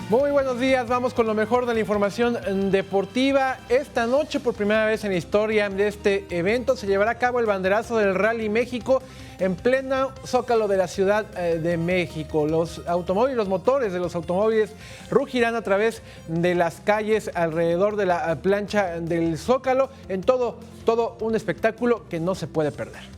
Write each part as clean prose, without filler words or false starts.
Muy buenos días, vamos con lo mejor de la información deportiva. Esta noche, por primera vez en la historia de este evento, se llevará a cabo el banderazo del Rally México en pleno zócalo de la Ciudad de México. Los automóviles, los motores de los automóviles rugirán a través de las calles alrededor de la plancha del zócalo, en todo un espectáculo que no se puede perder.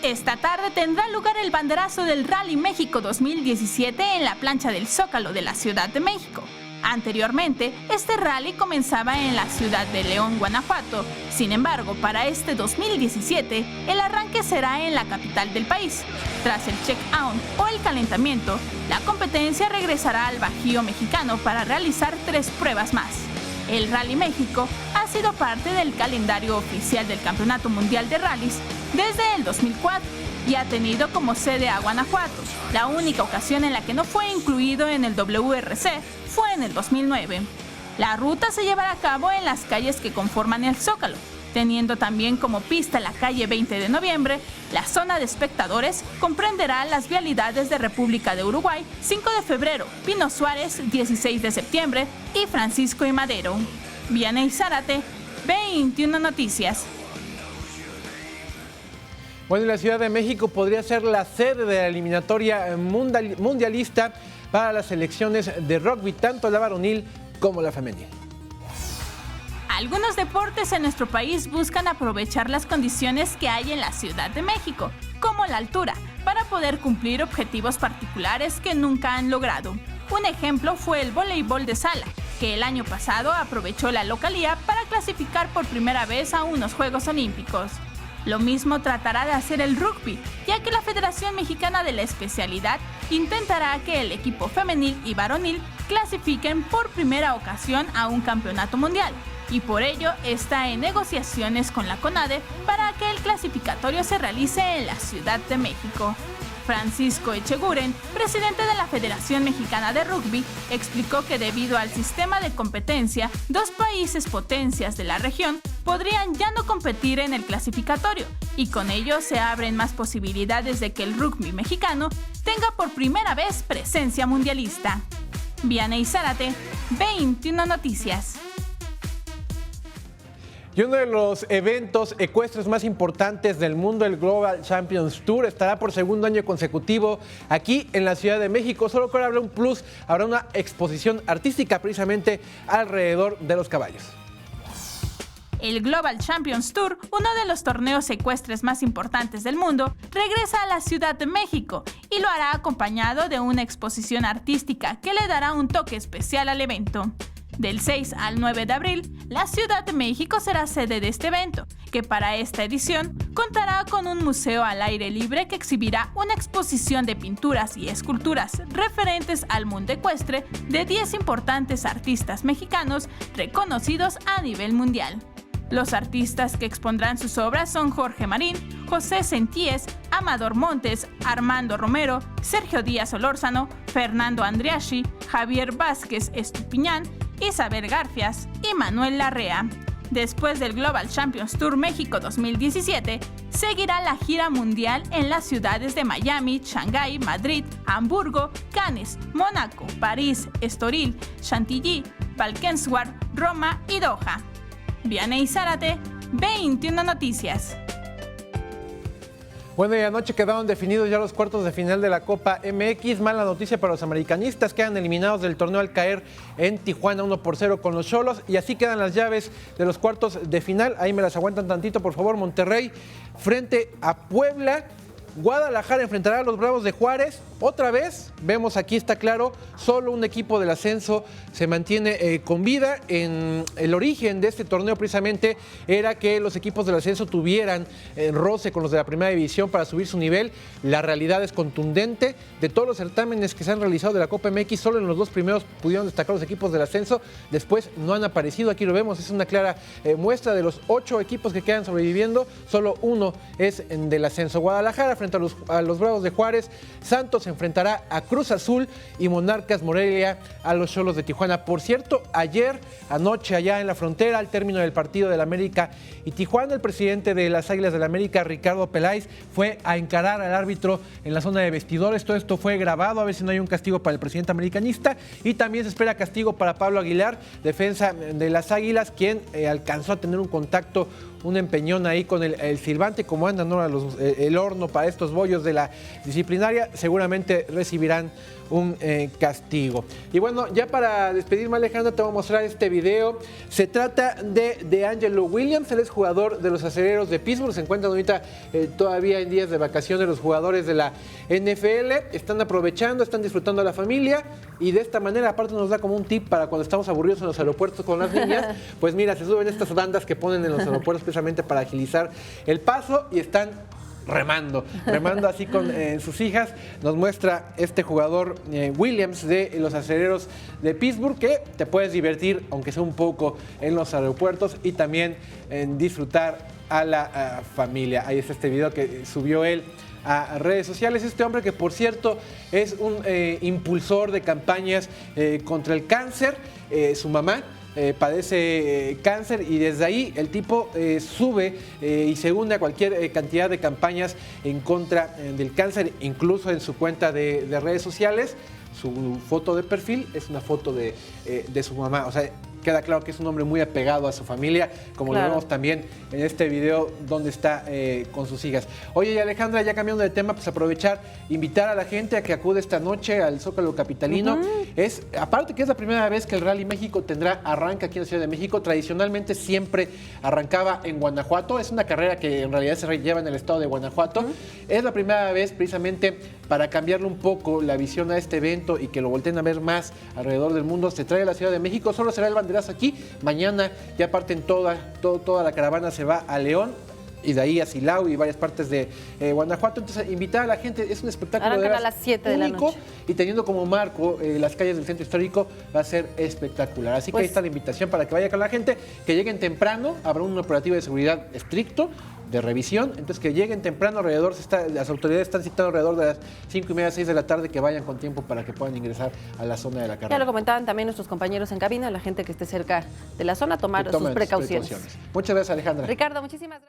Esta tarde tendrá lugar el banderazo del Rally México 2017 en la plancha del Zócalo de la Ciudad de México. Anteriormente, este rally comenzaba en la ciudad de León, Guanajuato. Sin embargo, para este 2017, el arranque será en la capital del país. Tras el check-out o el calentamiento, la competencia regresará al Bajío mexicano para realizar 3 pruebas más. El Rally México ha sido parte del calendario oficial del Campeonato Mundial de Rallys desde el 2004 y ha tenido como sede a Guanajuato. La única ocasión en la que no fue incluido en el WRC fue en el 2009. La ruta se llevará a cabo en las calles que conforman el Zócalo, teniendo también como pista la calle 20 de noviembre. La zona de espectadores comprenderá las vialidades de República de Uruguay, 5 de febrero, Pino Suárez, 16 de septiembre y Francisco y Madero. Vianey Zárate, 21 Noticias. Bueno, la Ciudad de México podría ser la sede de la eliminatoria mundialista para las selecciones de rugby, tanto la varonil como la femenil. Algunos deportes en nuestro país buscan aprovechar las condiciones que hay en la Ciudad de México, como la altura, para poder cumplir objetivos particulares que nunca han logrado. Un ejemplo fue el voleibol de sala, que el año pasado aprovechó la localía para clasificar por primera vez a unos Juegos Olímpicos. Lo mismo tratará de hacer el rugby, ya que la Federación Mexicana de la especialidad intentará que el equipo femenil y varonil clasifiquen por primera ocasión a un campeonato mundial, y por ello está en negociaciones con la CONADE para que el clasificatorio se realice en la Ciudad de México. Francisco Echeguren, presidente de la Federación Mexicana de Rugby, explicó que debido al sistema de competencia, 2 países potencias de la región podrían ya no competir en el clasificatorio, y con ello se abren más posibilidades de que el rugby mexicano tenga por primera vez presencia mundialista. Vianey Zárate, 21 Noticias. Y uno de los eventos ecuestres más importantes del mundo, el Global Champions Tour, estará por segundo año consecutivo aquí en la Ciudad de México. Solo que ahora habrá un plus, habrá una exposición artística precisamente alrededor de los caballos. El Global Champions Tour, uno de los torneos ecuestres más importantes del mundo, regresa a la Ciudad de México y lo hará acompañado de una exposición artística que le dará un toque especial al evento. Del 6 al 9 de abril, la Ciudad de México será sede de este evento, que para esta edición contará con un museo al aire libre que exhibirá una exposición de pinturas y esculturas referentes al mundo ecuestre de 10 importantes artistas mexicanos reconocidos a nivel mundial. Los artistas que expondrán sus obras son Jorge Marín, José Sentíes, Amador Montes, Armando Romero, Sergio Díaz Solórzano, Fernando Andriashi, Javier Vázquez Estupiñán, Isabel Garfias y Manuel Larrea. Después del Global Champions Tour México 2017, seguirá la gira mundial en las ciudades de Miami, Shanghái, Madrid, Hamburgo, Cannes, Mónaco, París, Estoril, Chantilly, Valkenswaard, Roma y Doha. Vianey Zárate, 21 Noticias. Bueno, y anoche quedaron definidos ya los cuartos de final de la Copa MX. Mala noticia para los americanistas, quedan eliminados del torneo al caer en Tijuana 1-0 con los Xolos. Y así quedan las llaves de los cuartos de final. Ahí me las aguantan tantito, por favor. Monterrey frente a Puebla. Guadalajara enfrentará a los Bravos de Juárez. Otra vez, vemos aquí está claro, solo un equipo del ascenso se mantiene con vida. En el origen de este torneo precisamente era que los equipos del ascenso tuvieran roce con los de la primera división para subir su nivel. La realidad es contundente. De todos los certámenes que se han realizado de la Copa MX, solo en los 2 primeros pudieron destacar los equipos del ascenso. Después no han aparecido, aquí lo vemos, es una clara muestra de los 8 equipos que quedan sobreviviendo. Solo uno es del ascenso. Guadalajara frente a los Bravos de Juárez, Santos se enfrentará a Cruz Azul y Monarcas Morelia a los Xolos de Tijuana. Por cierto, anoche allá en la frontera, al término del partido del América y Tijuana, el presidente de las Águilas del América, Ricardo Peláez, fue a encarar al árbitro en la zona de vestidores. Todo esto fue grabado, a ver si no hay un castigo para el presidente americanista, y también se espera castigo para Pablo Aguilar, defensa de las Águilas, quien alcanzó a tener un contacto, un empeñón ahí con el silbante. Como andan ahora el horno para estos bollos de la disciplinaria, seguramente recibirán un castigo. Y bueno, ya para despedirme, Alejandra, te voy a mostrar este video. Se trata de Angelo Williams, él es jugador de los Acereros de Pittsburgh. Se encuentran ahorita todavía en días de vacaciones los jugadores de la NFL. Están aprovechando, están disfrutando a la familia, y de esta manera aparte nos da como un tip para cuando estamos aburridos en los aeropuertos con las niñas. Pues mira, se suben estas bandas que ponen en los aeropuertos precisamente para agilizar el paso, y están remando así con sus hijas. Nos muestra este jugador Williams de los Acereros de Pittsburgh, que te puedes divertir, aunque sea un poco, en los aeropuertos, y también disfrutar a la familia. Ahí está este video que subió él a redes sociales. Este hombre, que por cierto es un impulsor de campañas contra el cáncer. Su mamá padece cáncer, y desde ahí el tipo sube y se une a cualquier cantidad de campañas en contra del cáncer, incluso en su cuenta de redes sociales. Su foto de perfil es una foto de su mamá. O sea, queda claro que es un hombre muy apegado a su familia, como lo vemos también en este video donde está con sus hijas. Oye, y Alejandra, ya cambiando de tema, pues aprovechar, invitar a la gente a que acude esta noche al Zócalo capitalino. Aparte que es la primera vez que el Rally México arranca aquí en la Ciudad de México. Tradicionalmente siempre arrancaba en Guanajuato. Es una carrera que en realidad se lleva en el estado de Guanajuato. Es la primera vez, precisamente para cambiarle un poco la visión a este evento y que lo volteen a ver más alrededor del mundo, se trae a la Ciudad de México. Solo será el banderazo aquí. Mañana ya parten toda la caravana, se va a León, y de ahí a Silao y varias partes de Guanajuato. Entonces, invitar a la gente, es un espectáculo de a las 7 de la noche. Y teniendo como marco las calles del centro histórico, va a ser espectacular. Así que ahí está la invitación para que vaya con la gente, que lleguen temprano. Habrá un operativo de seguridad estricto, de revisión, entonces que lleguen temprano. Las autoridades están citando alrededor de las 5:30, 6 de la tarde, que vayan con tiempo para que puedan ingresar a la zona de la carrera. Ya lo comentaban también nuestros compañeros en cabina, la gente que esté cerca de la zona, tomar sus precauciones. Muchas gracias, Alejandra. Ricardo, muchísimas gracias.